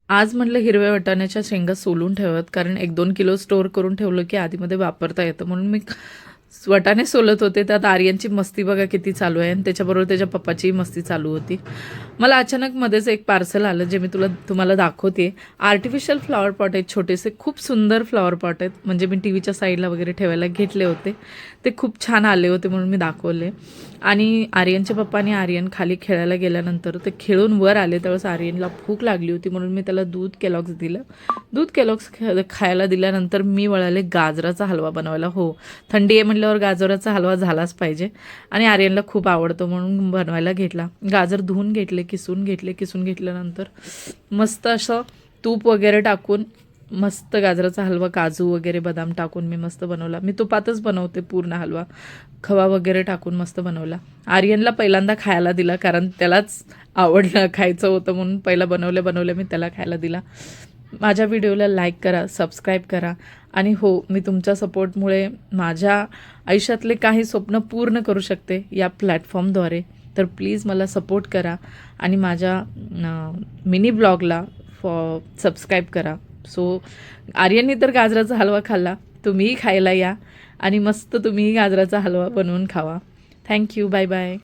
आज म्हटलं हिरव्या वाटाण्याच्या शेंगा सोलून ठेवत, कारण 1-2 किलो स्टोअर करून ठेवलं की आधीमध्ये वापरता येतं. म्हणून मी वाटाणे सोलत होते. त्यात आर्यनची मस्ती बघा किती चालू आहे आणि त्याच्याबरोबर त्याच्या पप्पाचीही मस्ती चालू होती. मला अचानक मध्येच एक पार्सल आलं जे मी तुम्हाला दाखवते. आर्टिफिशियल फ्लॉवर पॉट आहेत छोटेसे, खूप सुंदर फ्लॉवर पॉट आहेत. म्हणजे मी टीव्हीच्या साईडला वगैरे ठेवायला घेतले होते. ते खूप छान आले होते म्हणून मी दाखवले. आणि आर्यनच्या पप्पाने आर्यन खाली खेळायला गेल्यानंतर ते खेळून वर आले, त्यावेळेस आर्यनला भूक लागली होती म्हणून मी त्याला दूध केलॉग्स दिलं. दूध केलॉग्स खायला दिल्यानंतर मी वळाले गाजराचा हलवा बनवायला. हो, थंडी आहे म्हटल्यावर गाजराचा हलवा झालाच पाहिजे आणि आर्यनला खूप आवडतो म्हणून बनवायला घेतला. गाजर धुवून घेतले, किसून घेतल्यानंतर मस्त असं तूप वगैरे टाकून मस्त गाजराचा हलवा, काजू वगैरे बदाम टाकून मी मस्त बनवला. मी तुपातच बनवते पूर्ण हलवा, खवा वगैरे टाकून मस्त बनवला. आर्यनला पहिल्यांदा खायला दिला, कारण त्यालाच आवडलं, खायचं होतं म्हणून पहिला बनवल्या मी त्याला खायला दिला. माझ्या व्हिडिओला लाईक करा, सबस्क्राईब करा आणि हो, मी तुमच्या सपोर्टमुळे माझ्या आयुष्यातले काही स्वप्न पूर्ण करू शकते या प्लॅटफॉर्मद्वारे. तर प्लीज मला सपोर्ट करा आणि माझ्या मिनी ब्लॉगला सबस्क्राईब करा. सो आर्यननी तर गाजराचा हलवा खाल्ला, तुम्हीही खायला या आणि मस्त तुम्हीही गाजराचा हलवा बनवून खावा. Thank you, bye bye.